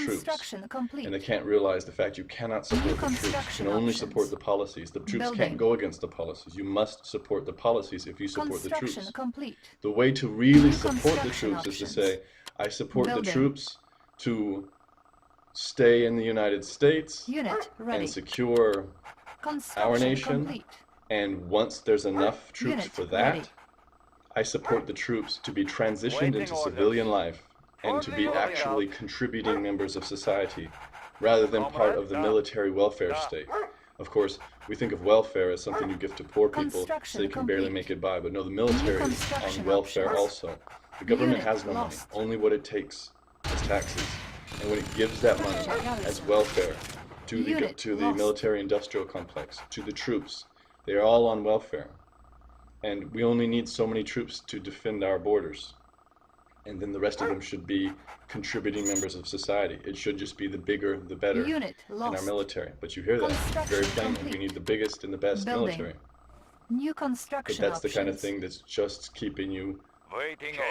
troops. And they can't realize the fact you cannot support the troops. You can only support the policies. The troops can't go against the policies. You must support the policies if you support the troops. The way to really support the troops is to say, I support the troops to stay in the United States and secure our nation. And once there's enough troops for that, I support the troops to be transitioned into civilian life and to be actually contributing members of society rather than part of the military welfare state. Of course, we think of welfare as something you give to poor people so they can barely make it by, but no, the military is on welfare also. The government has no money, only what it takes is taxes. And when it gives that money as welfare to the military-industrial complex, to the troops, they are all on welfare. And we only need so many troops to defend our borders. And then the rest of them should be contributing members of society. It should just be the bigger, the better in our military. But you hear that very plainly. We need the biggest and the best military. But that's the kind of thing that's just keeping you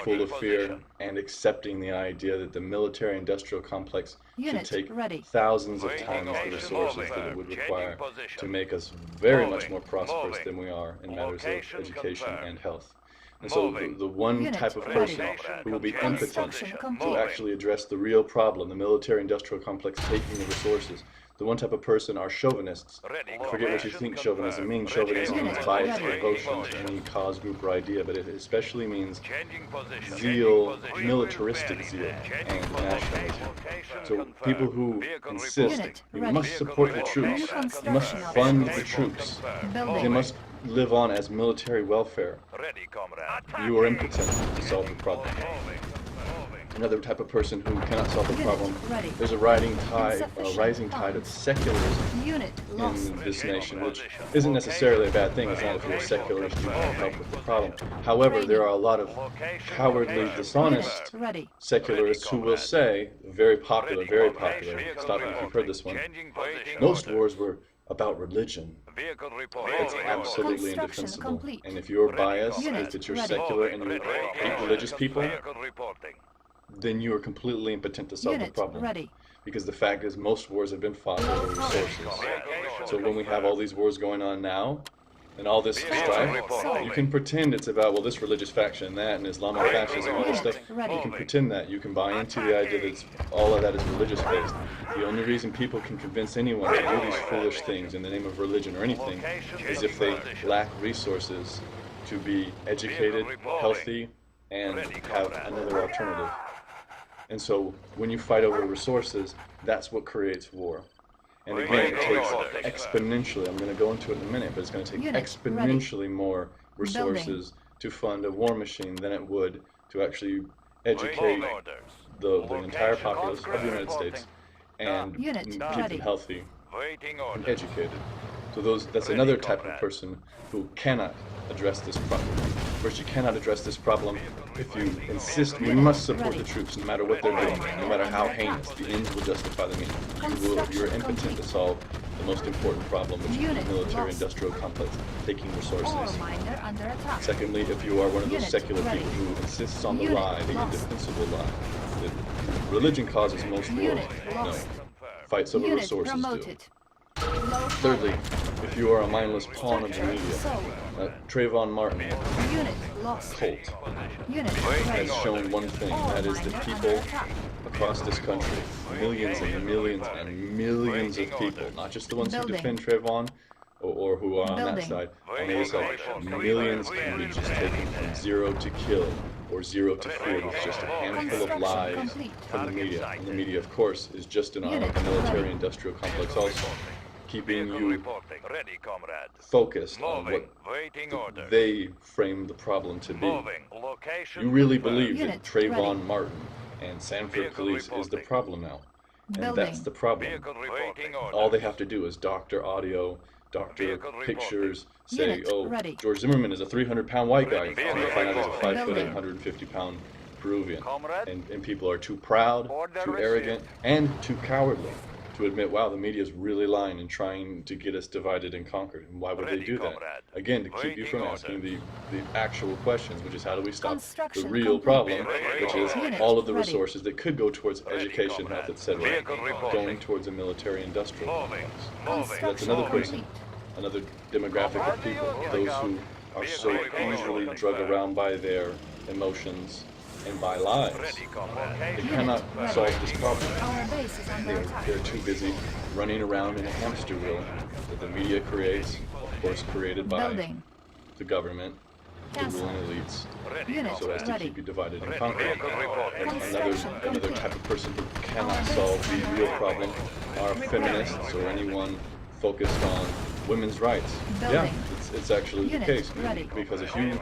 full of fear and accepting the idea that the military-industrial complex should take thousands of times the resources that it would require to make us very much more prosperous than we are in matters of education and health. And so the one type of person who will be impotent to actually address the real problem, the military-industrial complex taking the resources, the one type of person are chauvinists. Forget what you think chauvinism means. Chauvinism means bias or devotion to any cause, group, or idea, but it especially means zeal, militaristic zeal, and nationalism. So people who insist you must support the troops, you must fund the troops, they must live on as military welfare, you are impotent to solve the problem. Another type of person who cannot solve the problem, there's a rising tide of secularism in this nation, which isn't necessarily a bad thing as long as you're a secularist, you can help with the problem. However, there are a lot of cowardly, dishonest secularists who will say, very popular, stop me if you've heard this one, most wars were about religion. It's absolutely indefensible. And if your bias is that you're secular and you hate religious people, then you are completely impotent to solve the problem. Because the fact is, most wars have been fought over resources. So when we have all these wars going on now, and all this strife, you can pretend it's about, well, this religious faction and that, and Islamic fascism and all this stuff. You can pretend that. You can buy into the idea that all of that is religious-based. The only reason people can convince anyone to do these foolish things in the name of religion or anything is if they lack resources to be educated, healthy, and have another alternative. And so when you fight over resources, that's what creates war. And again, it takes exponentially, I'm going to go into it in a minute, but it's going to take exponentially more resources to fund a war machine than it would to actually educate the entire populace of the United States and keep them healthy and educated. So that's another type of person who cannot address this problem. First, you cannot address this problem if you insist you must support the troops no matter what they're doing, no matter how heinous. The ends will justify the means. You're impotent to solve the most important problem, which is the military-industrial complex taking resources. Secondly, if you are one of those secular people who insists on the lie, the indefensible lie, that religion causes most wars, no. Fights over resources do. Thirdly, if you are a mindless pawn of the media, Trayvon Martin cult has shown one thing, that is that people across this country, millions and millions and millions of people, not just the ones who defend Trayvon or who are on that side, on the other side, millions can be just taken from zero to kill or zero to fear with just a handful of lies from the media. And the media, of course, is just an arm of the military-industrial complex also, keeping you focused on what they frame the problem to be. You really believe that Trayvon Martin and Sanford Police is the problem now. And that's the problem. All they have to do is doctor audio, doctor pictures, say, oh, George Zimmerman is a 300-pound white guy, and they find out he's a 5 foot, 150-pound Peruvian. And people are too proud, too arrogant, and too cowardly to admit, wow, the media is really lying and trying to get us divided and conquered. And why would they do that? Again, to keep you from asking the actual questions, which is how do we stop the real problem, which is all of the resources that could go towards education, health, etc., going towards a military-industrial complex. So that's another person, another demographic of people, those who are so easily drugged around by their emotions and by lies. They cannot solve this problem. They're too busy running around in a hamster wheel that the media creates, of course created by the government, the ruling elites, so as to keep you divided and conquered. And another type of person who cannot solve the real problem are feminists or anyone focused on women's rights. Yeah, it's actually the case, because a huge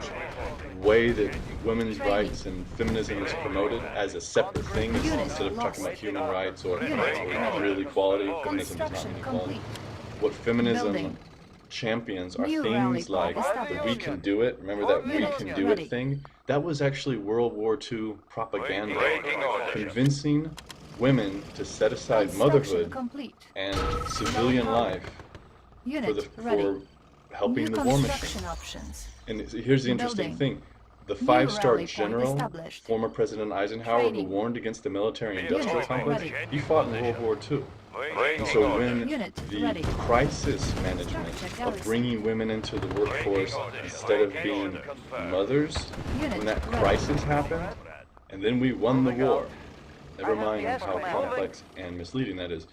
way that women's rights and feminism is promoted as a separate thing, instead of talking about human rights or real equality. Feminism does not mean equality. What feminism champions are things like the "we can do it." Remember that "we can do it" thing? That was actually World War II propaganda, convincing women to set aside motherhood and civilian life for helping the war machine. And here's the interesting thing. The five-star general, former President Eisenhower, who warned against the military-industrial complex, he fought in World War II. And so when the crisis management of bringing women into the workforce instead of being mothers, when that crisis happened, and then we won the war, never mind how complex and misleading that is,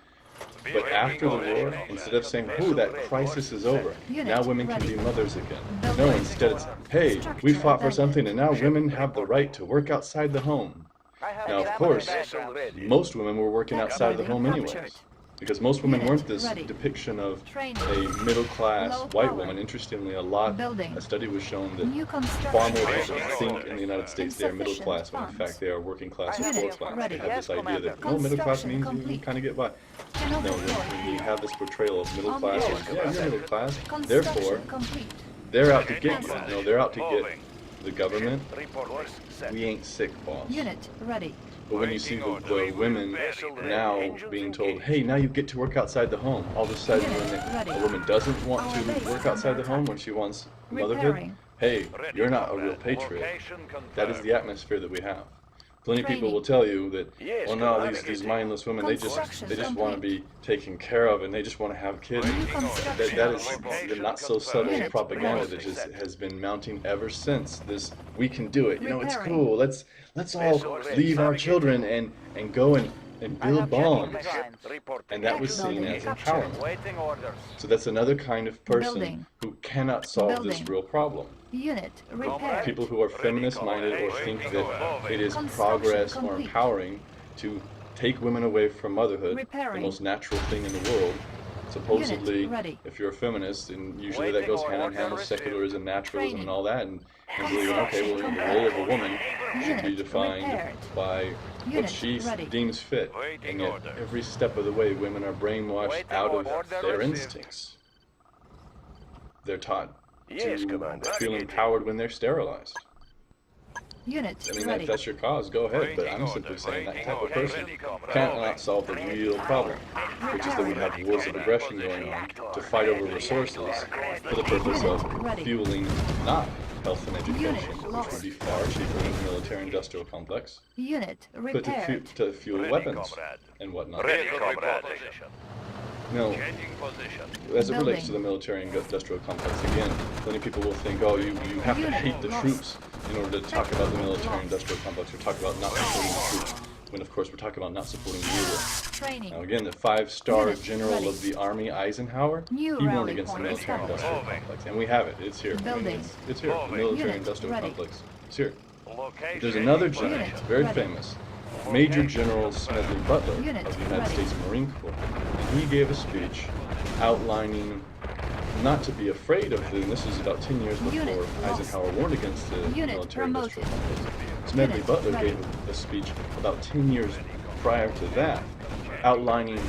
but after the war, instead of saying, "Oh, that crisis is over, now women can be mothers again," no, instead it's, "Hey, we fought for something and now women have the right to work outside the home." Now, of course, most women were working outside the home anyways, because most women weren't this depiction of a middle-class white woman. Interestingly, a study was shown that far more people think in the United States they are middle class, when in fact they are working class or poor class. They have this idea that, no, middle class means you kind of get by. No, when we have this portrayal of middle class, or, yeah, you're middle class, therefore, they're out to get you. No, they're out to get the government. We ain't sick, boss. But when you see the women now being told, "Hey, now you get to work outside the home," all of a sudden when a woman doesn't want to work outside the home, when she wants motherhood, hey, you're not a real patriot. That is the atmosphere that we have. Plenty of people will tell you that, well, no, these mindless women, they just want to be taken care of and they just want to have kids. That is the not so subtle propaganda that just has been mounting ever since this "we can do it." You know, it's cool. Let's all leave our children and go and build bombs. And that was seen as empowerment. So that's another kind of person who cannot solve this real problem. People who are feminist-minded or think that it is progress or empowering to take women away from motherhood, the most natural thing in the world. Supposedly, if you're a feminist, and usually that goes hand in hand with secularism, naturalism, and all that, and believing, okay, well, the role of a woman should be defined by what she deems fit. And yet, every step of the way, women are brainwashed out of their instincts. They're taught to feel empowered when they're sterilized. I mean, if that's your cause, go ahead, but I'm simply saying that type of person cannot solve the real problem, which is that we have wars of aggression going on to fight over resources for the purpose of fueling not health and education, which would be far cheaper than the military-industrial complex, but to fuel weapons and whatnot. Now, as it relates to the military-industrial complex, again, many people will think, oh, you have to hate the troops in order to talk about the military-industrial complex, or talk about not supporting the troops, when of course we're talking about not supporting the war. Now again, the five-star general of the Army, Eisenhower, he warned against the military-industrial complex, and we have it, it's here. I mean, it's here, the military-industrial complex, it's here. But there's another general, very famous, Major General Smedley Butler of the United States Marine Corps, and he gave a speech outlining not to be afraid of them. This is about 10 years before Eisenhower warned against the military-industrial complex. Smedley Butler gave a speech about 10 years prior to that, outlining